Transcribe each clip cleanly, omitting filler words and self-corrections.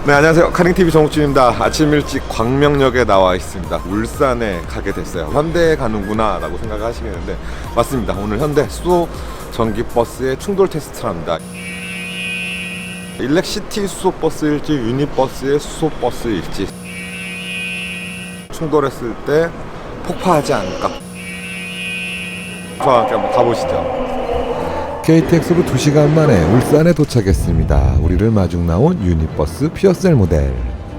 네, 안녕하세요. 카링TV 정욱준입니다. 아침 일찍 광명역에 나와 있습니다. 울산에 가게 됐어요. 현대에 가는구나 라고 생각하시겠는데 맞습니다. 오늘 현대 수소 전기버스의 충돌 테스트를 합니다. 일렉시티 수소버스일지 유니버스의 수소버스일지 충돌했을 때 폭파하지 않을까. 저와 함께 한번 가보시죠. KTX로 2시간 만에 울산에 도착했습니다. 우리를 마중 나온 유니버스 퓨어셀 모델.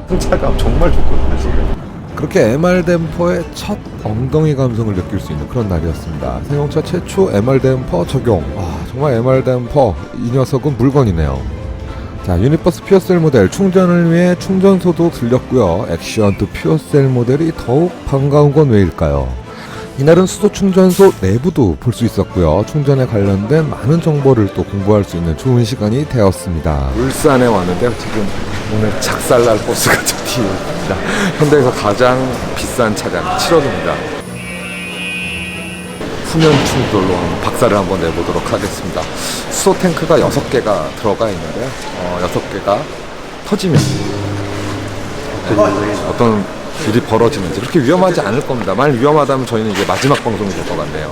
승차감 정말 좋거든요 지금. 그렇게 MR 댐퍼의 첫 엉덩이 감성을 느낄 수 있는 그런 날이었습니다. 상용차 최초 MR 댐퍼 적용. 정말 MR 댐퍼 이 녀석은 물건이네요. 자, 유니버스 퓨어셀 모델 충전을 위해 충전소도 들렸고요. 액션2 퓨어셀 모델이 더욱 반가운 건 왜일까요? 이날은 수소 충전소 내부도 볼 수 있었고요. 충전에 관련된 많은 정보를 또 공부할 수 있는 좋은 시간이 되었습니다. 울산에 왔는데요. 지금 오늘 작살날 버스가 저 뒤에 있습니다. 현대에서 가장 비싼 차량 7억입니다. 후면 충돌로 박살을 한번 내보도록 하겠습니다. 수소 탱크가 6개가 들어가 있는데요. 6개가 터지면 어떤 일이 벌어지는지. 그렇게 위험하지 않을 겁니다. 만약 위험하다면 저희는 이제 마지막 방송이 될 것 같네요.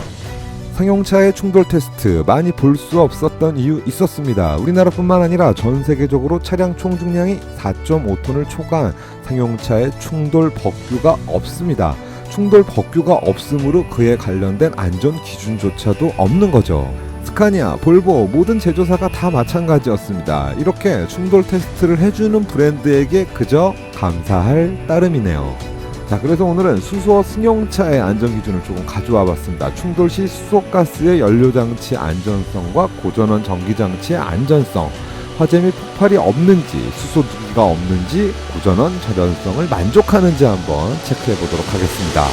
상용차의 충돌 테스트 많이 볼 수 없었던 이유 있었습니다. 우리나라뿐만 아니라 전 세계적으로 차량 총중량이 4.5톤을 초과한 상용차의 충돌 법규가 없습니다. 충돌 법규가 없으므로 그에 관련된 안전 기준조차도 없는 거죠. 스카니아, 볼보 모든 제조사가 다 마찬가지였습니다. 이렇게 충돌 테스트를 해주는 브랜드에게 그저 감사할 따름이네요. 자, 그래서 오늘은 수소 승용차의 안전기준을 조금 가져와 봤습니다. 충돌 시 수소가스의 연료장치 안전성과 고전원 전기장치의 안전성, 화재 및 폭발이 없는지, 수소 누기가 없는지, 고전원 절연성을 만족하는지 한번 체크해 보도록 하겠습니다.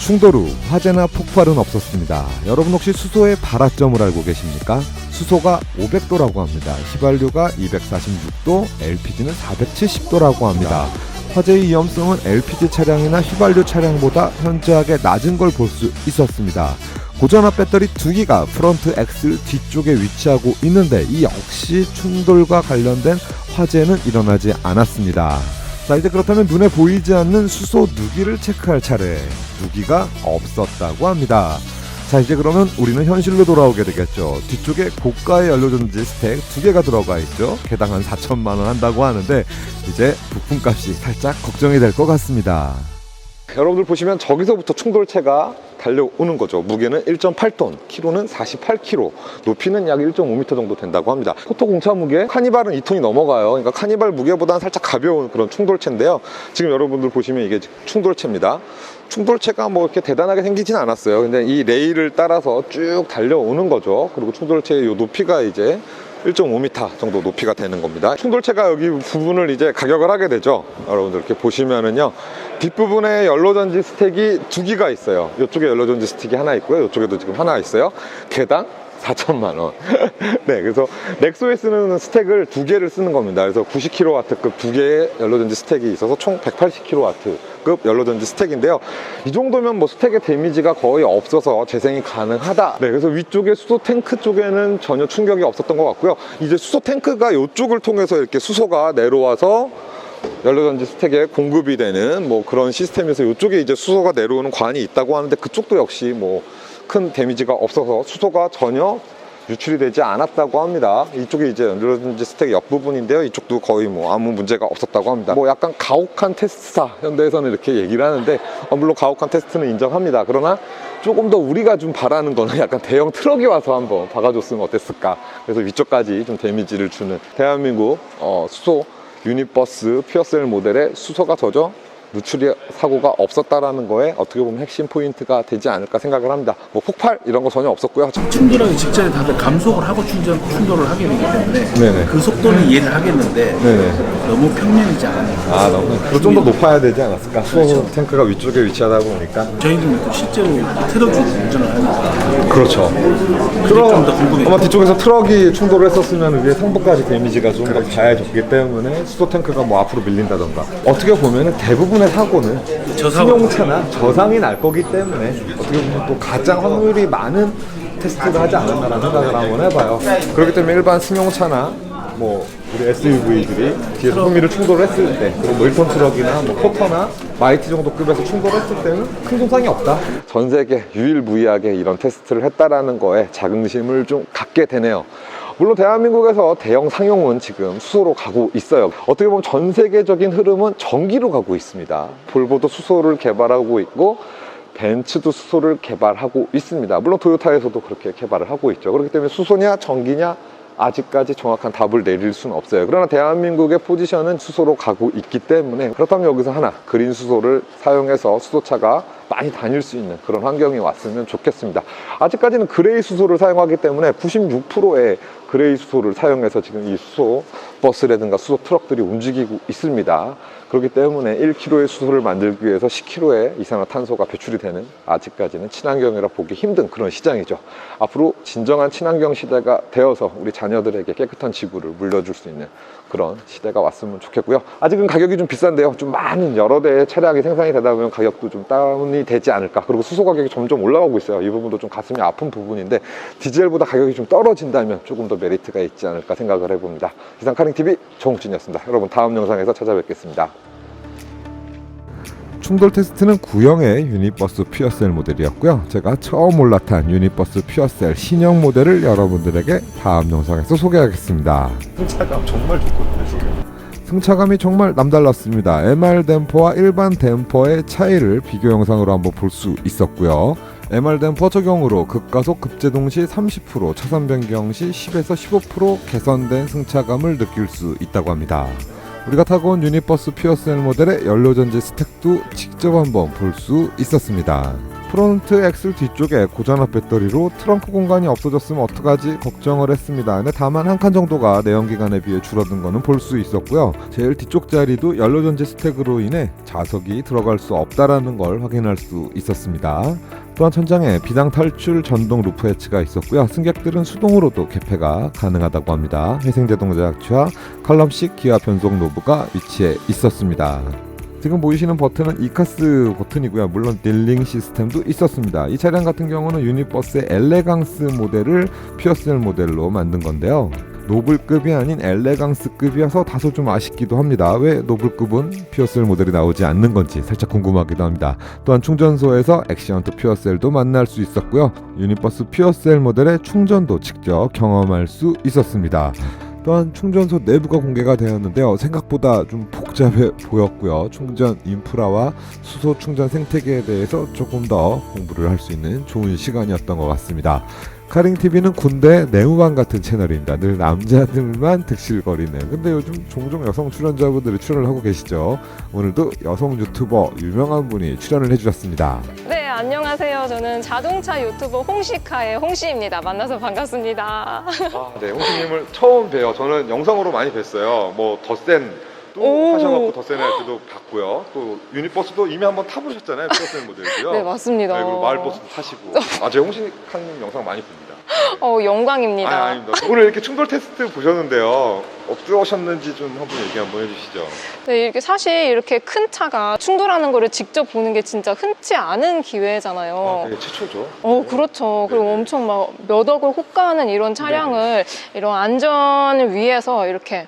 충돌 후 화재나 폭발은 없었습니다. 여러분 혹시 수소의 발화점을 알고 계십니까? 수소가 500도라고 합니다. 휘발유가 246도, LPG는 470도라고 합니다. 화재의 위험성은 LPG 차량이나 휘발유 차량보다 현저하게 낮은 걸 볼 수 있었습니다. 고전압 배터리 2기가 프론트 엑셀 뒤쪽에 위치하고 있는데 이 역시 충돌과 관련된 화재는 일어나지 않았습니다. 자, 이제 그렇다면 눈에 보이지 않는 수소 누기를 체크할 차례. 누기가 없었다고 합니다. 자, 이제 그러면 우리는 현실로 돌아오게 되겠죠. 뒤쪽에 고가의 연료전지 스택 2개가 들어가 있죠. 개당 한 4천만 원 한다고 하는데 이제 부품값이 살짝 걱정이 될 것 같습니다. 여러분들 보시면 저기서부터 충돌체가 달려오는 거죠. 무게는 1.8톤, 키로는 48kg, 높이는 약 1.5m 정도 된다고 합니다. 포토 공차 무게, 카니발은 2톤이 넘어가요. 그러니까 카니발 무게보다는 살짝 가벼운 그런 충돌체인데요. 지금 여러분들 보시면 이게 충돌체입니다. 충돌체가 뭐 이렇게 대단하게 생기진 않았어요. 근데 이 레일을 따라서 쭉 달려오는 거죠. 그리고 충돌체의 이 높이가 이제 1.5m 정도 높이가 되는 겁니다. 충돌체가 여기 부분을 이제 가격을 하게 되죠. 여러분들 이렇게 보시면은요, 뒷부분에 연료전지 스택이 2기가 있어요. 이쪽에 연료전지 스택이 하나 있고요, 이쪽에도 지금 하나 있어요. 개당 4천만 원. 네, 그래서 넥소에스는 스택을 2개를 쓰는 겁니다. 그래서 90kW급 2개의 연료전지 스택이 있어서 총 180kW급 연료전지 스택인데요. 이 정도면 뭐 스택의 데미지가 거의 없어서 재생이 가능하다. 네, 그래서 위쪽에 수소 탱크 쪽에는 전혀 충격이 없었던 것 같고요. 이제 수소 탱크가 이쪽을 통해서 이렇게 수소가 내려와서 연료전지 스택에 공급이 되는 뭐 그런 시스템에서 이쪽에 이제 수소가 내려오는 관이 있다고 하는데 그쪽도 역시 뭐 큰 데미지가 없어서 수소가 전혀 유출이 되지 않았다고 합니다. 이쪽이 이제 연료전지 스택 옆부분인데요. 이쪽도 거의 뭐 아무 문제가 없었다고 합니다. 뭐 약간 가혹한 테스트사, 현대에서는 이렇게 얘기를 하는데 물론 가혹한 테스트는 인정합니다. 그러나 조금 더 우리가 좀 바라는 거는 약간 대형 트럭이 와서 한번 박아줬으면 어땠을까. 그래서 위쪽까지 좀 데미지를 주는 대한민국 수소 유니버스 퓨어셀 모델의 수소가 젖어 누출이 사고가 없었다라는 거에 어떻게 보면 핵심 포인트가 되지 않을까 생각을 합니다. 뭐 폭발 이런 거 전혀 없었고요. 충돌하기 직전에 다들 감속을 하고 충돌을 하게 되기 때문에 네네. 그 속도는 이해를 하겠는데 네네. 너무 평면이지 않아요. 너무 좀 더 높아야 되지 않았을까? 수소 탱크가 위쪽에 위치하다 보니까. 저희도 또 실제로 트럭으로 운전을 하니까 그렇죠. 좀 더 궁금해요. 아마 뒤쪽에서 트럭이 충돌을 했었으면 위에 상부까지 데미지가 좀 더 가해졌기 때문에 수소 탱크가 뭐 앞으로 밀린다던가. 어떻게 보면 대부분의 사고는 승용차나 저상이 날 거기 때문에 어떻게 보면 또 가장 확률이 많은 테스트를 하지 않았나라는 생각을 한번 해봐요. 그렇기 때문에 일반 승용차나 뭐 우리 SUV들이 뒤에서 호미를 충돌했을 때, 그리고 뭐 1톤 트럭이나 뭐 포터나 마이티 정도 급에서 충돌했을 때는 큰 손상이 없다. 전 세계 유일무이하게 이런 테스트를 했다라는 거에 자긍심을 좀 갖게 되네요. 물론 대한민국에서 대형 상용은 지금 수소로 가고 있어요. 어떻게 보면 전 세계적인 흐름은 전기로 가고 있습니다. 볼보도 수소를 개발하고 있고 벤츠도 수소를 개발하고 있습니다. 물론 토요타에서도 그렇게 개발을 하고 있죠. 그렇기 때문에 수소냐 전기냐 아직까지 정확한 답을 내릴 수는 없어요. 그러나 대한민국의 포지션은 수소로 가고 있기 때문에, 그렇다면 여기서 하나 그린 수소를 사용해서 수소차가 많이 다닐 수 있는 그런 환경이 왔으면 좋겠습니다. 아직까지는 그레이 수소를 사용하기 때문에 96%의 그레이 수소를 사용해서 지금 이 수소 버스라든가 수소 트럭들이 움직이고 있습니다. 그렇기 때문에 1kg의 수소를 만들기 위해서 10kg의 이산화탄소가 배출이 되는, 아직까지는 친환경이라 보기 힘든 그런 시장이죠. 앞으로 진정한 친환경 시대가 되어서 우리 자녀들에게 깨끗한 지구를 물려줄 수 있는 그런 시대가 왔으면 좋겠고요. 아직은 가격이 좀 비싼데요. 좀 많은 여러 대의 차량이 생산이 되다 보면 가격도 좀 다운이 되지 않을까. 그리고 수소 가격이 점점 올라가고 있어요. 이 부분도 좀 가슴이 아픈 부분인데, 디젤보다 가격이 좀 떨어진다면 조금 더 메리트가 있지 않을까 생각을 해봅니다. 이상 카링TV 정욱진이었습니다. 여러분 다음 영상에서 찾아뵙겠습니다. 충돌 테스트는 구형의 유니버스 퓨어셀 모델이었고요. 제가 처음 올라탄 유니버스 퓨어셀 신형 모델을 여러분들에게 다음 영상에서 소개하겠습니다. 승차감 정말 좋거든요 지금. 승차감이 정말 남달랐습니다. MR 댐퍼와 일반 댐퍼의 차이를 비교 영상으로 한번 볼 수 있었고요. MR 댐퍼 적용으로 급가속 급제동 시 30%, 차선 변경 시 10에서 15% 개선된 승차감을 느낄 수 있다고 합니다. 우리가 타고 온 유니버스 퓨어셀 모델의 연료전지 스택도 직접 한번 볼 수 있었습니다. 프론트 엑셀 뒤쪽에 고전압 배터리로 트렁크 공간이 없어졌으면 어떡하지 걱정을 했습니다. 근데 다만 한 칸 정도가 내연기관에 비해 줄어든 거는 볼 수 있었고요. 제일 뒤쪽 자리도 연료전지 스택으로 인해 자석이 들어갈 수 없다라는 걸 확인할 수 있었습니다. 또한 천장에 비상 탈출 전동 루프 해치가 있었고요. 승객들은 수동으로도 개폐가 가능하다고 합니다. 회생제동 제작취와 컬럼식 기아 변속 노브가 위치해 있었습니다. 지금 보이시는 버튼은 이카스 버튼이고요. 물론 딜링 시스템도 있었습니다. 이 차량 같은 경우는 유니버스의 엘레강스 모델을 퓨어셀 모델로 만든 건데요. 노블급이 아닌 엘레강스급이어서 다소 좀 아쉽기도 합니다. 왜 노블급은 퓨어셀 모델이 나오지 않는 건지 살짝 궁금하기도 합니다. 또한 충전소에서 액시언트 퓨어셀도 만날 수 있었고요. 유니버스 퓨어셀 모델의 충전도 직접 경험할 수 있었습니다. 또한 충전소 내부가 공개가 되었는데요. 생각보다 좀 복잡해 보였고요. 충전 인프라와 수소 충전 생태계에 대해서 조금 더 공부를 할 수 있는 좋은 시간이었던 것 같습니다. 카링TV는 군대 내무반 같은 채널입니다. 늘 남자들만 득실거리는. 근데 요즘 종종 여성 출연자분들이 출연을 하고 계시죠. 오늘도 여성 유튜버 유명한 분이 출연을 해주셨습니다. 네, 안녕하세요. 저는 자동차 유튜버 홍시카의 홍시입니다. 만나서 반갑습니다. 네, 홍수님을 처음 봬요. 저는 영상으로 많이 뵀어요. 뭐 덧센 또 오. 하셔갖고 덧센 할 때도 봤고요. 또 유니버스도 이미 한번 타보셨잖아요. 퓨어셀 모델도요. 네, 맞습니다. 네, 그리고 마을버스도 타시고. 제가 홍신카님 영상 많이 봅니다. 영광입니다. 아닙니다. 오늘 이렇게 충돌 테스트 보셨는데요. 어떠셨는지 좀 한번 얘기 한번 해주시죠. 네, 이렇게 사실 이렇게 큰 차가 충돌하는 거를 직접 보는 게 진짜 흔치 않은 기회잖아요. 그게 최초죠. 그렇죠. 그리고 네네. 엄청 막 몇 억을 호가하는 이런 차량을 이런 안전을 위해서 이렇게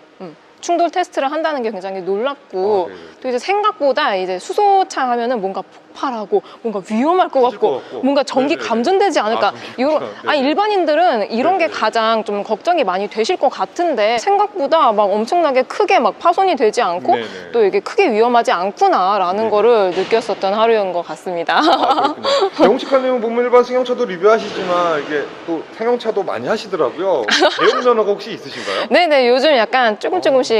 충돌 테스트를 한다는 게 굉장히 놀랍고, 네네. 또 이제 생각보다 이제 수소차 하면은 뭔가 폭발하고 뭔가 위험할 것 터질 같고 것 같고. 뭔가 전기 네네. 감전되지 않을까. 전기 이런 감전. 아니 네네. 일반인들은 이런 게 네네. 가장 좀 걱정이 많이 되실 것 같은데, 생각보다 막 엄청나게 크게 막 파손이 되지 않고 네네. 또 이게 크게 위험하지 않구나라는 네네. 거를 느꼈었던 하루인 것 같습니다. 그렇군요. 영식하님은 보면 일반 승용차도 리뷰하시지만 이게 또 상용차도 많이 하시더라고요. 대형 면허가 혹시 있으신가요? 네네, 요즘 약간 조금씩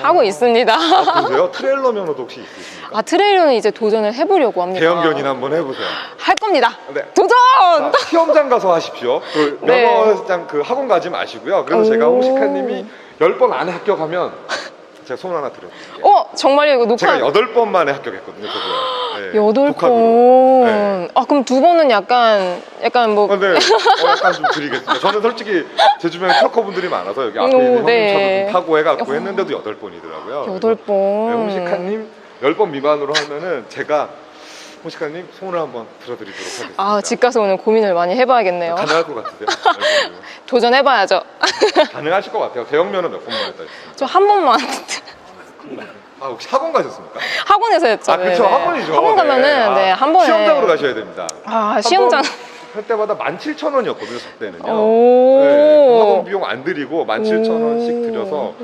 하고 있습니다. 그러세요? 트레일러 면허도 혹시 있으십니까? 트레일러는 이제 도전을 해보려고 합니다. 대형견이나 한번 해보세요. 할 겁니다. 네. 도전! 자, 시험장 가서 하십시오. 그 네. 면허장 그 학원 가지 마시고요. 그래서 제가 홍식하님이 10번 안에 합격하면 제가 소문 하나 드려요. 정말요? 이거 녹화 제가 8번 만에 합격했거든요. 저도요. 네, 8번. 독학으로. 네. 그럼 2번은 약간 뭐 네, 약간 좀 드리겠습니다. 저는 솔직히 제 주변에 트럭커분들이 많아서 여기 앞에 있는 네. 형님차도 좀 타고 해갖고 했는데도 8번이더라고요. 8번. 네, 홍식하님 10번 미만으로 하면은 제가 홍식가님 소원을 한번 들어드리도록 하겠습니다. 아, 집 가서 오늘 고민을 많이 해봐야겠네요. 가능할 것 같은데요? 도전해봐야죠. 가능하실 것 같아요. 대형면허 몇 번만 했다 했어요? 저 한 번만 아, 혹시 학원 가셨습니까? 학원에서 했죠. 아, 그쵸. 네네. 학원이죠. 학원 가면은 네, 한 번에 시험장으로 가셔야 됩니다. 아, 시험장. 할 때마다 17,000원이었거든요, 저 때는요. 오. 네, 학원 비용 안 드리고 17,000원씩 들여서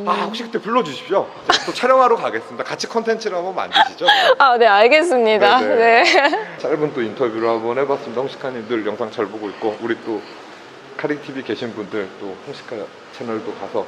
아, 혹시 그때 불러주십시오. 제가 또 촬영하러 가겠습니다. 같이 컨텐츠를 한번 만드시죠. 아, 네, 알겠습니다. 네네. 네. 짧은 또 인터뷰를 한번 해봤습니다. 홍식가님 늘 영상 잘 보고 있고 우리 또 카링TV 계신 분들 또 홍식가 채널도 가서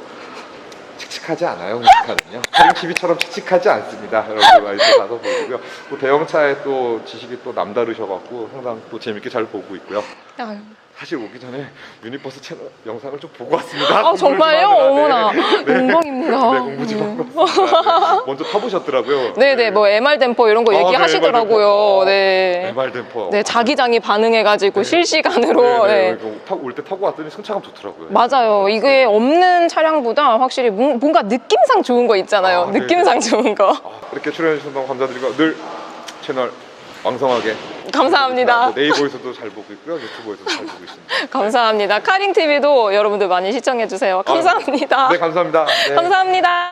칙칙하지 않아요, 홍식가는요. 카링TV처럼 칙칙하지 않습니다. 여러분들 많이 또 가서 보시고요. 또 대형차에 또 지식이 또 남다르셔갖고 항상 또 재밌게 잘 보고 있고요. 아유. 사실 오기 전에 유니버스 채널 영상을 좀 보고 왔습니다. 아, 정말요? 어머나. 영광입니다. 네, 공부 좀 하고 왔습니다. 네, 먼저 타보셨더라고요. 네네, 뭐 MR 댐퍼 이런 거 아, 얘기하시더라고요. 네. MR 댐퍼. 네, 자기장이 반응해가지고 실시간으로. 네. 올 때 타고 왔더니 승차감 좋더라고요. 맞아요. 이게 없는 차량보다 확실히 뭔가 느낌상 좋은 거 있잖아요. 아, 네네. 느낌상 좋은 거. 이렇게 출연해주셔서 너무 감사드리고 늘 채널 왕성하게 감사합니다. 네이버에서도 잘 보고 있고요, 유튜브에서도 잘 보고 있습니다. 감사합니다. 카링TV도 여러분들 많이 시청해주세요. 감사합니다. 네, 감사합니다. 네. 감사합니다.